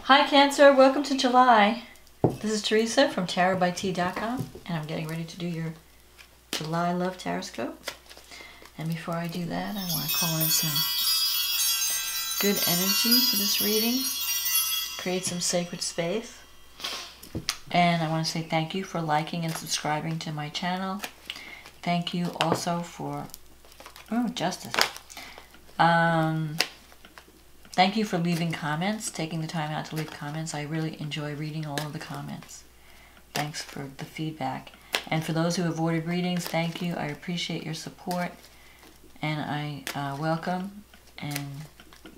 Hi Cancer, welcome to July. This is Teresa from tarotbyt.com and I'm getting ready to do your July Love TarotScope. And before I do that, I want to call in some good energy for this reading, create some sacred space. And I want to say thank you for liking and subscribing to my channel. Thank you also for, justice. Thank you for leaving comments, taking the time out to leave comments. I really enjoy reading all of the comments. Thanks for the feedback. And for those who have ordered readings, thank you. I appreciate your support. And I welcome and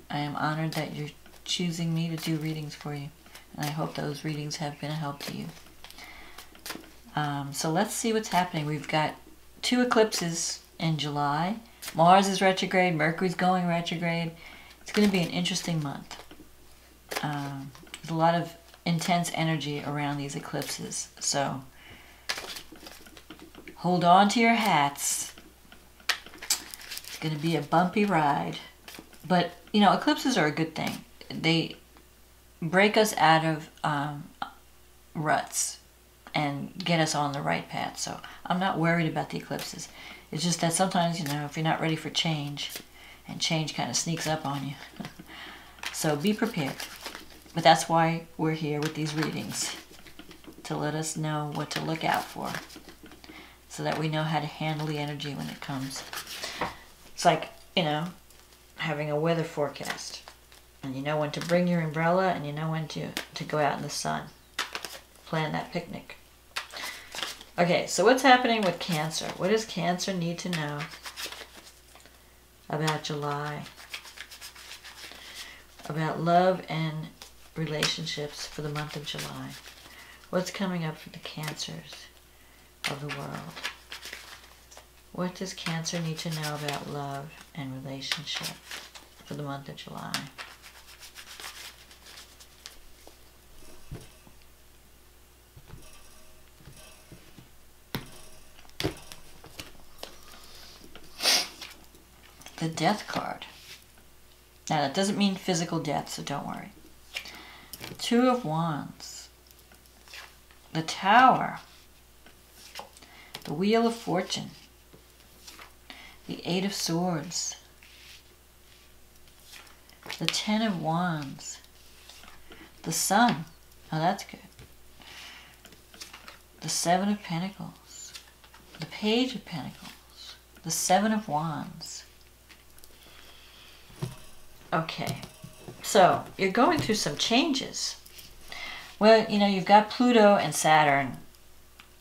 I am honored that you're choosing me to do readings for you. And I hope those readings have been a help to you. So let's see what's happening. We've got 2 eclipses in July. Mars is retrograde, Mercury's going retrograde. It's going to be an interesting month. There's a lot of intense energy around these eclipses. So hold on to your hats. It's going to be a bumpy ride. But, you know, eclipses are a good thing. They break us out of ruts and get us on the right path. So I'm not worried about the eclipses. It's just that sometimes, you know, if you're not ready for change, and change kind of sneaks up on you. So be prepared. But that's why we're here with these readings, to let us know what to look out for, so that we know how to handle the energy when it comes. It's like, you know, having a weather forecast. And you know when to bring your umbrella, and you know when to go out in the sun. Plan that picnic. Okay, so what's happening with Cancer? What does Cancer need to know about July, about love and relationships for the month of July? What's coming up for the Cancers of the world? What does Cancer need to know about love and relationship for the month of July? The Death card. Now that doesn't mean physical death, so don't worry. 2 of Wands. The Tower. The Wheel of Fortune. The 8 of Swords. The 10 of Wands. The Sun. Oh, that's good. The 7 of Pentacles. The Page of Pentacles. The 7 of Wands. Okay, so you're going through some changes. Well, you know, you've got Pluto and Saturn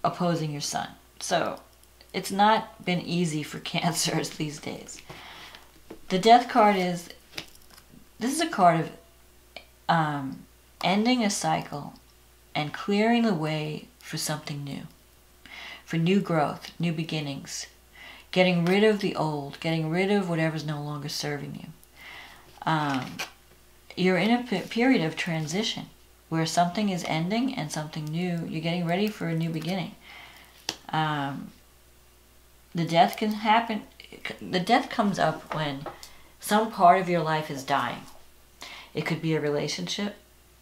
opposing your sun. So it's not been easy for Cancers these days. The Death card is, this is a card of ending a cycle and clearing the way for something new. For new growth, new beginnings. Getting rid of the old, getting rid of whatever's no longer serving you. You're in a period of transition where something is ending and something new. You're getting ready for a new beginning. The death can happen. The death comes up when some part of your life is dying. It could be a relationship.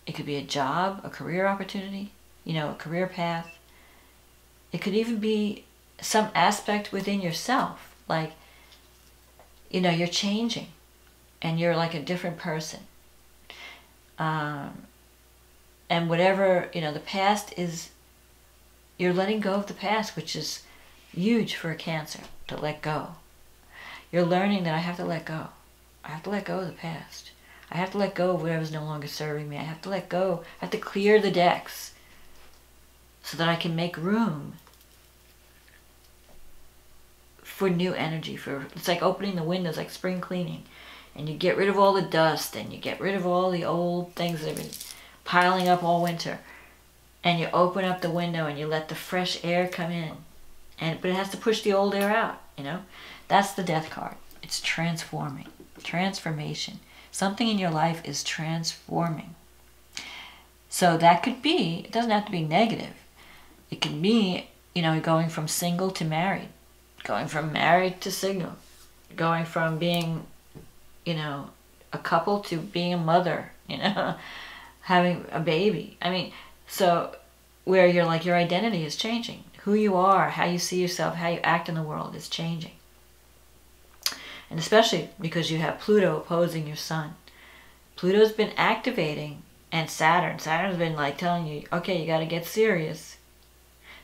It could be a job, a career opportunity, you know, a career path. It could even be some aspect within yourself. Like, you know, you're changing. And you're like a different person. And whatever, you know, the past is, you're letting go of the past, which is huge for a Cancer, to let go. You're learning that I have to let go. I have to let go of the past. I have to let go of whatever's no longer serving me. I have to let go. I have to clear the decks so that I can make room for new energy. It's like opening the windows, like spring cleaning. And you get rid of all the dust, and you get rid of all the old things that have been piling up all winter. And you open up the window and you let the fresh air come in. But it has to push the old air out, you know? That's the Death card. It's transforming. Transformation. Something in your life is transforming. So that could be, it doesn't have to be negative. It can be, you know, going from single to married. Going from married to single. Going from being, you know, a couple to being a mother, you know, having a baby. I mean, so where you're like, your identity is changing. Who you are, how you see yourself, how you act in the world is changing. And especially because you have Pluto opposing your sun. Pluto's been activating, and Saturn's been like telling you, okay, you got to get serious.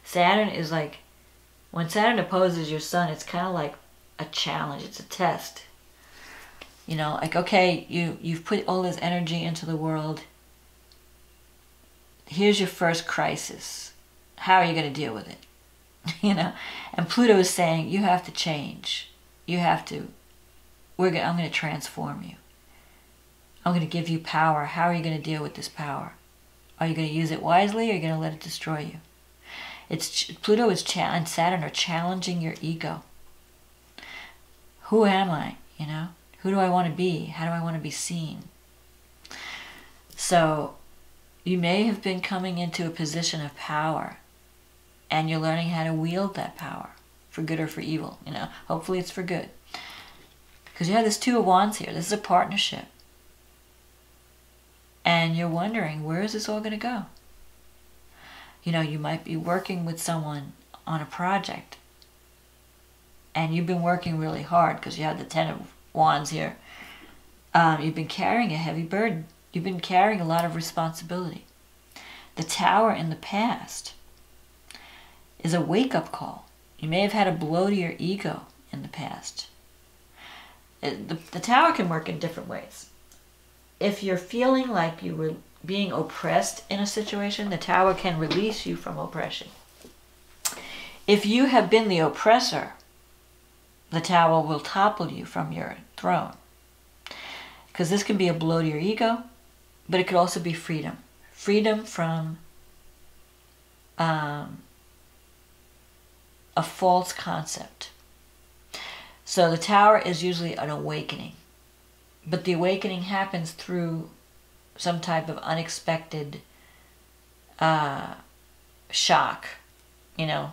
Saturn is like, when Saturn opposes your sun, it's kind of like a challenge. It's a test. You know, like, okay, you've put all this energy into the world. Here's your first crisis. How are you going to deal with it? You know, and Pluto is saying, you have to change. You have to, I'm going to transform you. I'm going to give you power. How are you going to deal with this power? Are you going to use it wisely, or are you going to let it destroy you? Pluto and Saturn are challenging your ego. Who am I? You know, who do I want to be? How do I want to be seen? So you may have been coming into a position of power, and you're learning how to wield that power for good or for evil. You know, hopefully it's for good, because you have this Two of Wands here. This is a partnership, and you're wondering, where is this all going to go? You know, you might be working with someone on a project, and you've been working really hard because you have the Ten of Wands here. You've been carrying a heavy burden. You've been carrying a lot of responsibility. The Tower in the past is a wake-up call. You may have had a blow to your ego in the past. The Tower can work in different ways. If you're feeling like you were being oppressed in a situation, the Tower can release you from oppression. If you have been the oppressor, the Tower will topple you from your throne. Because this can be a blow to your ego, but it could also be freedom. Freedom from a false concept. So the Tower is usually an awakening. But the awakening happens through some type of unexpected shock. You know,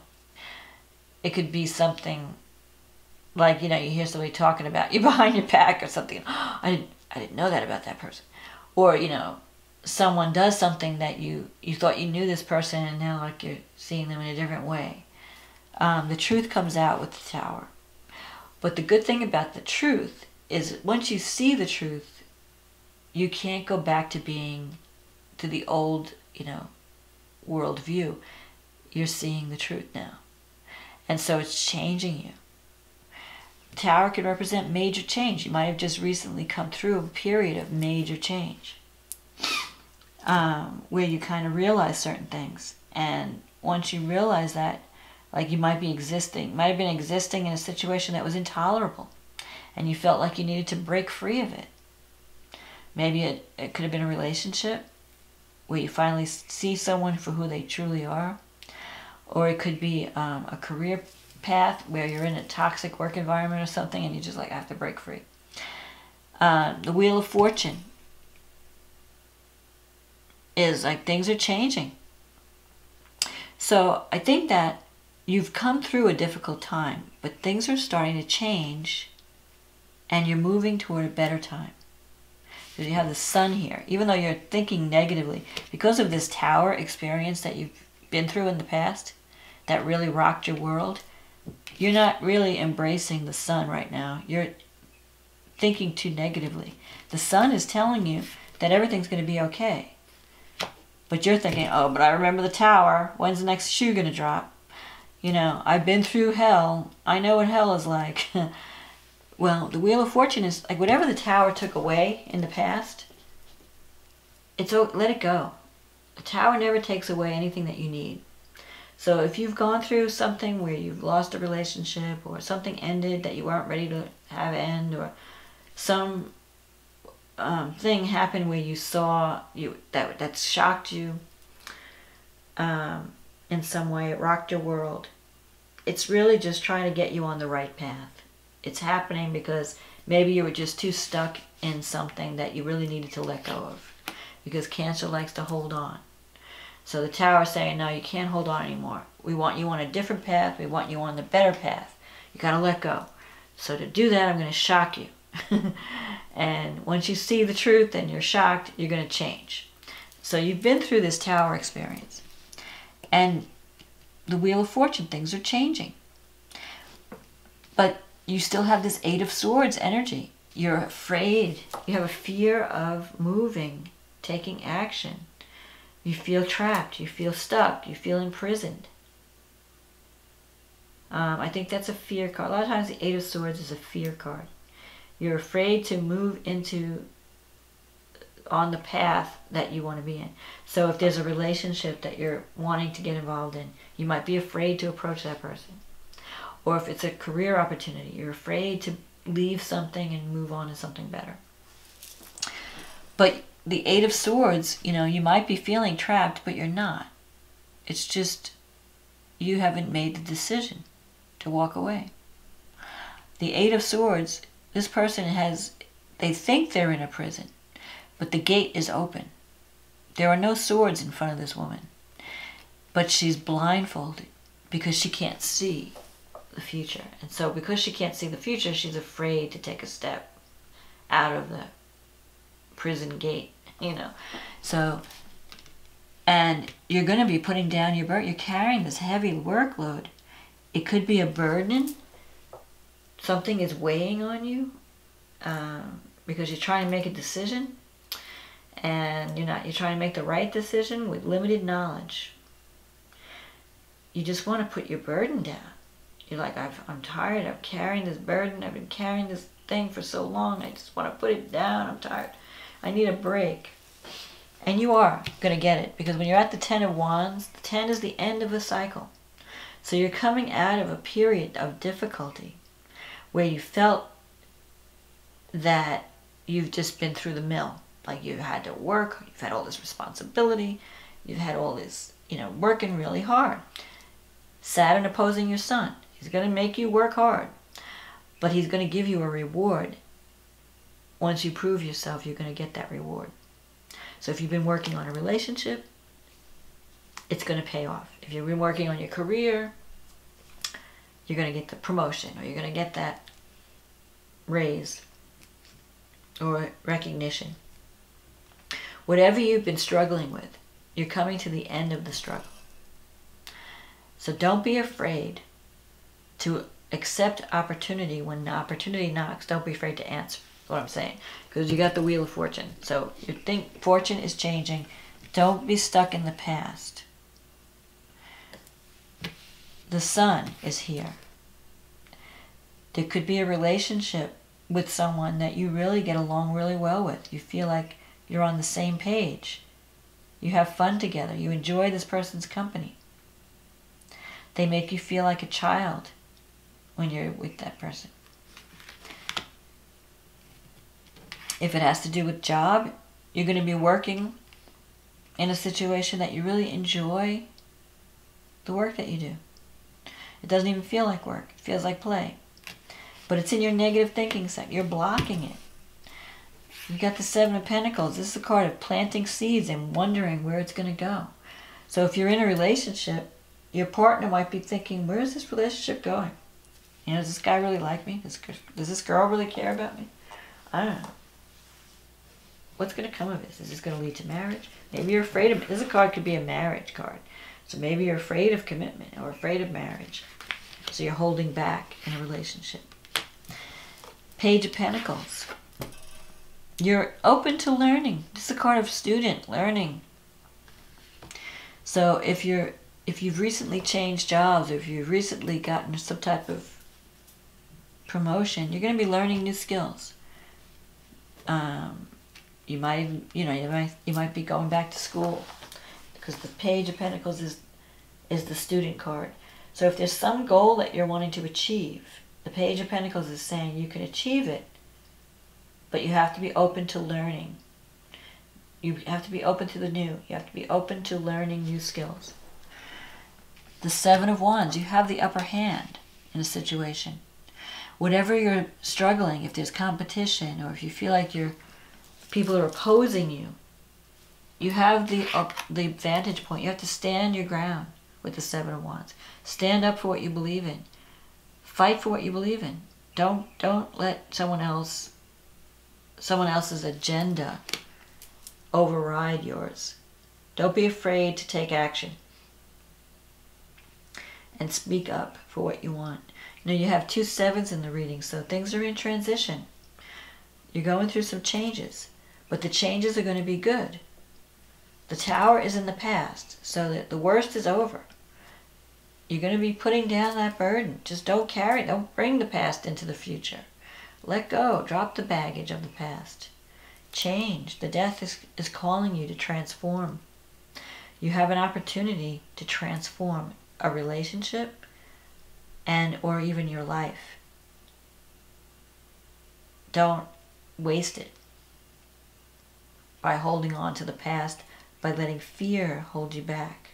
it could be something like, you know, you hear somebody talking about you behind your back or something. Oh, I didn't know that about that person. Or, you know, someone does something that you thought you knew this person, and now like you're seeing them in a different way. The truth comes out with the Tower. But the good thing about the truth is, once you see the truth, you can't go back to being to the old, you know, world view. You're seeing the truth now. And so it's changing you. Tower can represent major change. You might have just recently come through a period of major change, where you kind of realize certain things. And once you realize that, like, you might have been existing in a situation that was intolerable, and you felt like you needed to break free of it. Maybe it could have been a relationship where you finally see someone for who they truly are. Or it could be a career path where you're in a toxic work environment or something, and you just like, I have to break free. The Wheel of Fortune is like, things are changing. So I think that you've come through a difficult time, but things are starting to change, and you're moving toward a better time. Because you have the Sun here. Even though you're thinking negatively, because of this Tower experience that you've been through in the past, that really rocked your world, you're not really embracing the Sun right now. You're thinking too negatively. The Sun is telling you that everything's going to be okay. But you're thinking, oh, but I remember the Tower. When's the next shoe going to drop? You know, I've been through hell. I know what hell is like. Well, the Wheel of Fortune is like, whatever the Tower took away in the past, let it go. The Tower never takes away anything that you need. So if you've gone through something where you've lost a relationship, or something ended that you weren't ready to have end, or some thing happened where you saw that shocked you in some way, it rocked your world, it's really just trying to get you on the right path. It's happening because maybe you were just too stuck in something that you really needed to let go of, because Cancer likes to hold on. So the Tower is saying, no, you can't hold on anymore. We want you on a different path. We want you on the better path. You got to let go. So to do that, I'm going to shock you. And once you see the truth and you're shocked, you're going to change. So you've been through this Tower experience. And the Wheel of Fortune, things are changing. But you still have this Eight of Swords energy. You're afraid. You have a fear of moving, taking action. You feel trapped. You feel stuck. You feel imprisoned. I think that's a fear card. A lot of times the Eight of Swords is a fear card. You're afraid to move on the path that you want to be in. So if there's a relationship that you're wanting to get involved in, you might be afraid to approach that person. Or if it's a career opportunity, you're afraid to leave something and move on to something better. But the Eight of Swords, you might be feeling trapped, but you're not. It's just you haven't made the decision to walk away. The Eight of Swords, this person they think they're in a prison, but the gate is open. There are no swords in front of this woman, but she's blindfolded because she can't see the future. And so because she can't see the future, she's afraid to take a step out of the prison gate, So, and you're going to be putting down your burden. You're carrying this heavy workload. It could be a burden. Something is weighing on you because you're trying to make a decision, and you're trying to make the right decision with limited knowledge. You just want to put your burden down. You're like, I'm tired. I'm carrying this burden. I've been carrying this thing for so long. I just want to put it down. I'm tired. I need a break. And you are going to get it, because when you're at the Ten of Wands, the 10 is the end of a cycle. So you're coming out of a period of difficulty where you felt that you've just been through the mill. Like you've had to work, you've had all this responsibility, you've had all this, working really hard. Saturn opposing your Sun. He's going to make you work hard, but he's going to give you a reward. Once you prove yourself, you're going to get that reward. So if you've been working on a relationship, it's going to pay off. If you've been working on your career, you're going to get the promotion, or you're going to get that raise or recognition. Whatever you've been struggling with, you're coming to the end of the struggle. So don't be afraid to accept opportunity when the opportunity knocks. Don't be afraid to answer. That's what I'm saying. Because you got the Wheel of Fortune. So you think fortune is changing. Don't be stuck in the past. The Sun is here. There could be a relationship with someone that you really get along really well with. You feel like you're on the same page. You have fun together. You enjoy this person's company. They make you feel like a child when you're with that person. If it has to do with job, you're going to be working in a situation that you really enjoy the work that you do. It doesn't even feel like work. It feels like play. But it's in your negative thinking set. You're blocking it. You got the Seven of Pentacles. This is a card of planting seeds and wondering where it's going to go. So if you're in a relationship, your partner might be thinking, where is this relationship going? Does this guy really like me? Does this girl really care about me? I don't know. What's going to come of this? Is this going to lead to marriage? Maybe you're afraid of it. This card could be a marriage card. So maybe you're afraid of commitment or afraid of marriage. So you're holding back in a relationship. Page of Pentacles. You're open to learning. This is a card of student learning. So if you've recently changed jobs, or if you've recently gotten some type of promotion, you're going to be learning new skills. You might even, you might be going back to school, because the Page of Pentacles is the student card. So if there's some goal that you're wanting to achieve, the Page of Pentacles is saying you can achieve it, but you have to be open to learning. You have to be open to the new. You have to be open to learning new skills. The Seven of Wands, you have the upper hand in a situation. Whatever you're struggling, if there's competition, or if you feel like people are opposing you, you have the vantage point. You have to stand your ground with the Seven of Wands. Stand up for what you believe in. Fight for what you believe in. Don't let someone else's agenda override yours. Don't be afraid to take action and speak up for what you want. You know, you have 2 sevens in the reading, so things are in transition. You're going through some changes, but the changes are going to be good. The Tower is in the past, so that the worst is over. You're going to be putting down that burden. Just don't bring the past into the future. Let go, drop the baggage of the past. Change. The Death is calling you to transform. You have an opportunity to transform a relationship or even your life. Don't waste it by holding on to the past, by letting fear hold you back.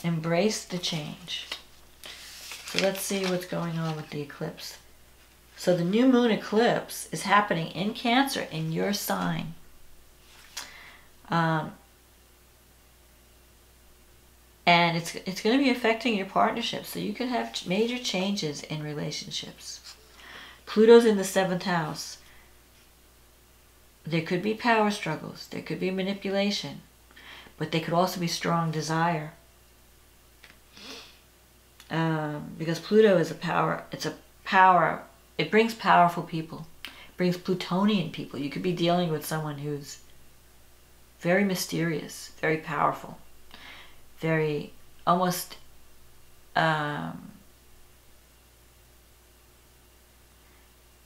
Embrace the change. So let's see what's going on with the eclipse. So the new moon eclipse is happening in Cancer, in your sign. And it's going to be affecting your partnership. So you could have major changes in relationships. Pluto's in the 7th house. There could be power struggles. There could be manipulation. But there could also be strong desire. Because Pluto is a power. It's a power. It brings powerful people. It brings Plutonian people. You could be dealing with someone who's very mysterious, very powerful, very almost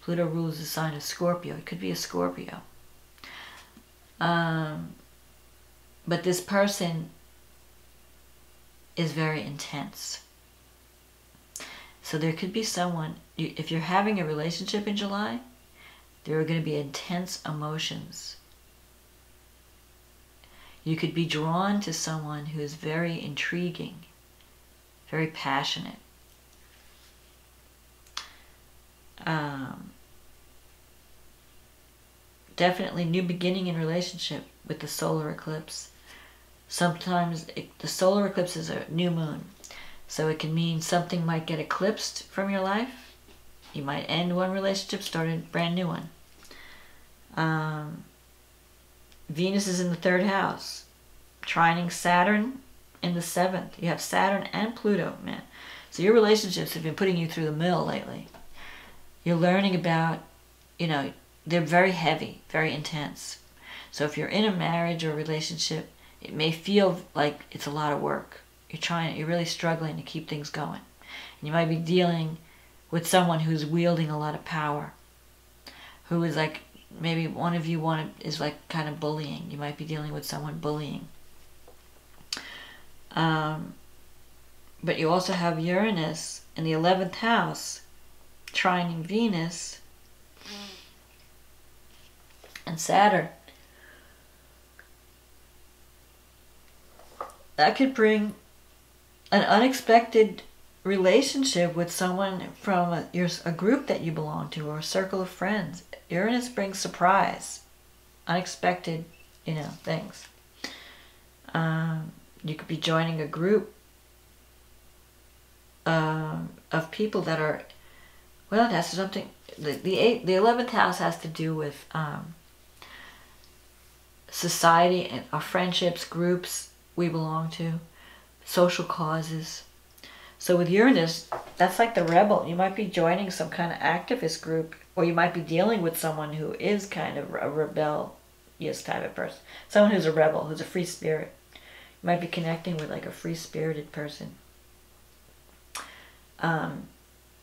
Pluto rules the sign of Scorpio. It could be a Scorpio. But this person is very intense. So there could be someone, if you're having a relationship in July, there are going to be intense emotions. You could be drawn to someone who is very intriguing, very passionate. Definitely new beginning in relationship with the solar eclipse. Sometimes the solar eclipse is a new moon. So it can mean something might get eclipsed from your life. You might end one relationship, start a brand new one. Venus is in the 3rd house, trining Saturn in the 7th. You have Saturn and Pluto, man. So your relationships have been putting you through the mill lately. You're learning about, they're very heavy, very intense. So if you're in a marriage or relationship, it may feel like it's a lot of work. You're really struggling to keep things going. And you might be dealing with someone who's wielding a lot of power, who is like, maybe one of you is like kind of bullying. You might be dealing with someone bullying. But you also have Uranus in the 11th house, trining Venus and Saturn. That could bring an unexpected relationship with someone from a group that you belong to, or a circle of friends. Uranus brings surprise, unexpected, things. You could be joining a group of people that are, well, that's something. The 11th house has to do with society and our friendships, groups we belong to, social causes. So with Uranus, that's like the rebel. You might be joining some kind of activist group, or you might be dealing with someone who is kind of a rebellious type of person. Someone who's a rebel, who's a free spirit. You might be connecting with like a free-spirited person.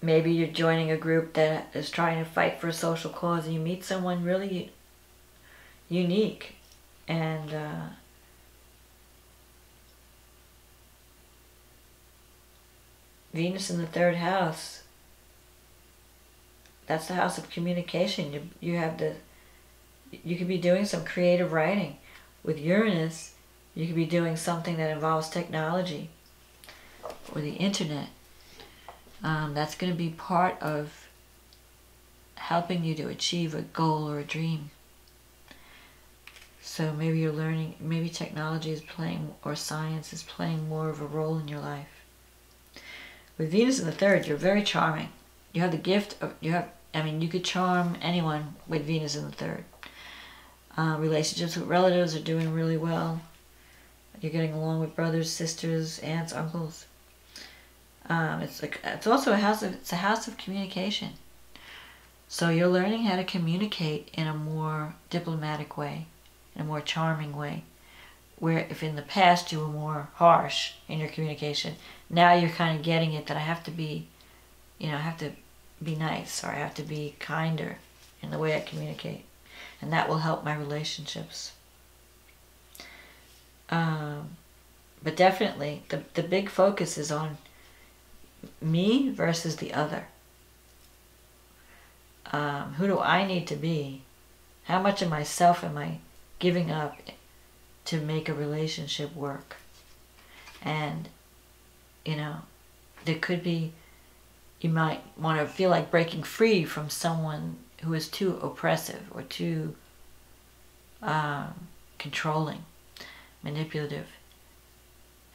Maybe you're joining a group that is trying to fight for a social cause, and you meet someone really unique and Venus in the 3rd house, that's the house of communication. You could be doing some creative writing. With Uranus, you could be doing something that involves technology or the internet. That's going to be part of helping you to achieve a goal or a dream. So maybe you're learning, maybe technology is playing, or science is playing more of a role in your life. With Venus in the 3rd, you're very charming. You have the gift of, you could charm anyone with Venus in the 3rd. Relationships with relatives are doing really well. You're getting along with brothers, sisters, aunts, uncles. It's also a house of communication. So you're learning how to communicate in a more diplomatic way, in a more charming way. Where if in the past you were more harsh in your communication, now you're kind of getting it that I have to be, I have to be nice, or I have to be kinder in the way I communicate. And that will help my relationships. But definitely, the big focus is on me versus the other. Who do I need to be? How much of myself am I giving up to make a relationship work? And, there could be, you might want to feel like breaking free from someone who is too oppressive or too controlling, manipulative.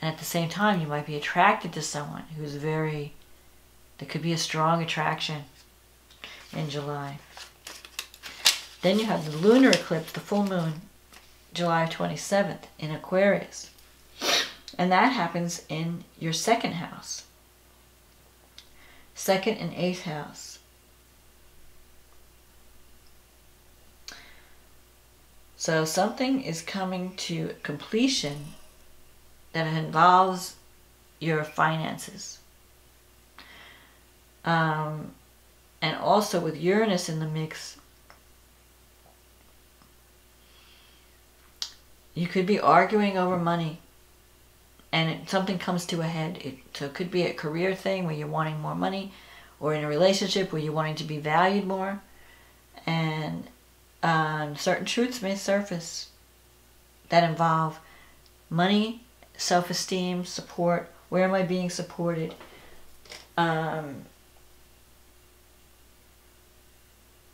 And at the same time, you might be attracted to someone who's there could be a strong attraction in July. Then you have the lunar eclipse, the full moon, July 27th in Aquarius. And that happens in your second house. Second and eighth house. So something is coming to completion that involves your finances. And also with Uranus in the mix, you could be arguing over money and something comes to a head. So it could be a career thing where you're wanting more money, or in a relationship where you're wanting to be valued more. And certain truths may surface that involve money, self-esteem, support. Where am I being supported?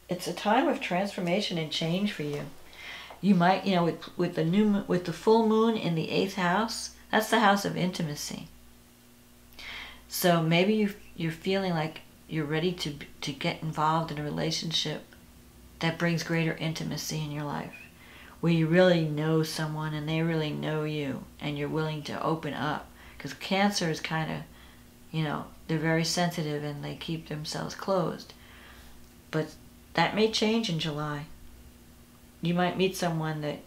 It's a time of transformation and change for you. You might, with the full moon in the 8th house, that's the house of intimacy. So maybe you're feeling like you're ready to get involved in a relationship that brings greater intimacy in your life, where you really know someone and they really know you, and you're willing to open up. Because Cancer is kind of, they're very sensitive and they keep themselves closed. But that may change in July. You might meet someone that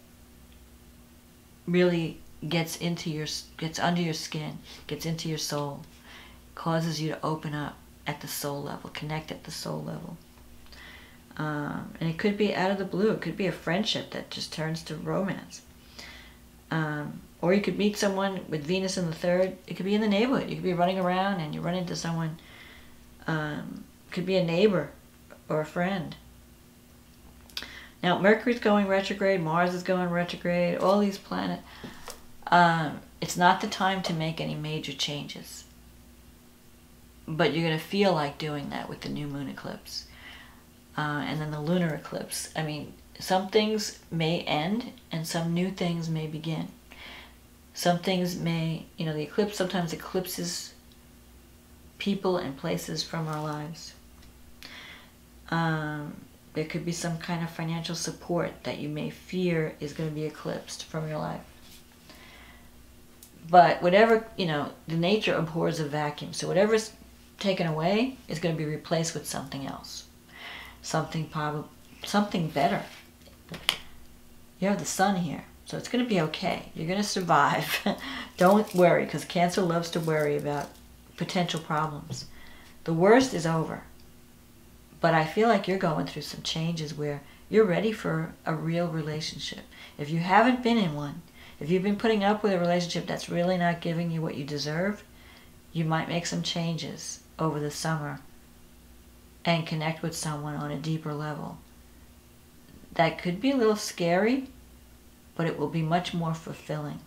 really gets under your skin, gets into your soul, causes you to open up at the soul level, connect at the soul level. And it could be out of the blue. It could be a friendship that just turns to romance. Or you could meet someone with Venus in the 3rd. It could be in the neighborhood. You could be running around and you run into someone. Could be a neighbor or a friend. Now, Mercury's going retrograde, Mars is going retrograde, all these planets. It's not the time to make any major changes. But you're going to feel like doing that with the new moon eclipse. And then the lunar eclipse. I mean, some things may end and some new things may begin. Some things may, the eclipse sometimes eclipses people and places from our lives. There could be some kind of financial support that you may fear is going to be eclipsed from your life. But whatever, the nature abhors a vacuum. So whatever's taken away is going to be replaced with something else. Something better. You have the sun here, so it's going to be okay. You're going to survive. Don't worry, because Cancer loves to worry about potential problems. The worst is over. But I feel like you're going through some changes where you're ready for a real relationship. If you haven't been in one, if you've been putting up with a relationship that's really not giving you what you deserve, you might make some changes over the summer and connect with someone on a deeper level. That could be a little scary, but it will be much more fulfilling.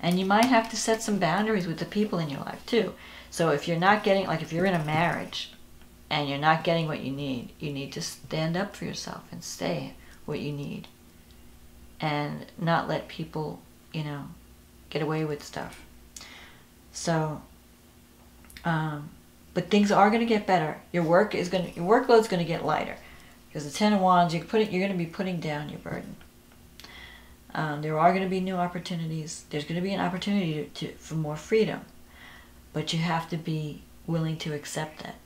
And you might have to set some boundaries with the people in your life too. So if you're not getting, if you're in a marriage and you're not getting what you need to stand up for yourself and say what you need. And not let people, get away with stuff. So, but things are going to get better. Your workload's going to get lighter. Because the Ten of Wands, you're going to be putting down your burden. There are going to be new opportunities. There's going to be an opportunity for more freedom. But you have to be willing to accept that.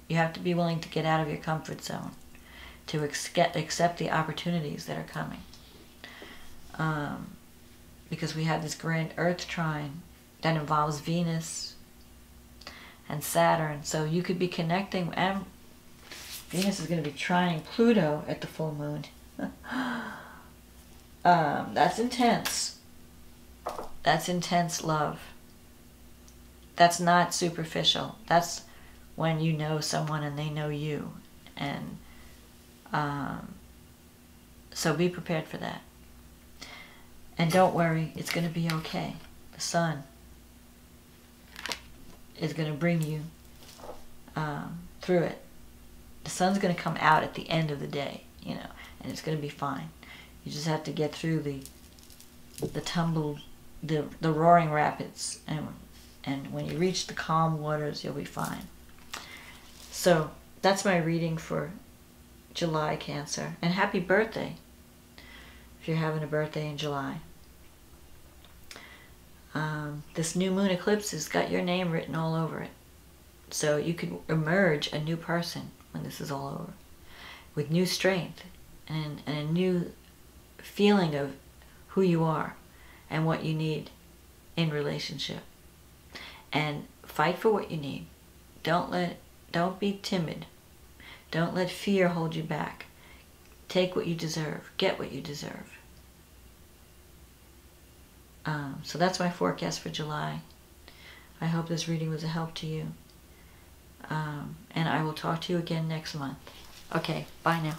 You have to be willing to get out of your comfort zone. To accept the opportunities that are coming. Because we have this grand Earth trine that involves Venus and Saturn. So you could be connecting, and Venus is going to be trining Pluto at the full moon. That's intense. That's intense love. That's not superficial. That's when you know someone and they know you. And so be prepared for that. And don't worry, it's going to be okay. The sun is going to bring you through it. The sun's going to come out at the end of the day, you know, and it's going to be fine. You just have to get through the tumble, the roaring rapids, and when you reach the calm waters, you'll be fine. So that's my reading for July, Cancer. And happy birthday if you're having a birthday in July. This new moon eclipse has got your name written all over it. So you could emerge a new person when this is all over, with new strength and a new feeling of who you are and what you need in relationship. And fight for what you need. Don't be timid. Don't let fear hold you back. Take what you deserve. Get what you deserve. So that's my forecast for July. I hope this reading was a help to you. And I will talk to you again next month. Okay, bye now.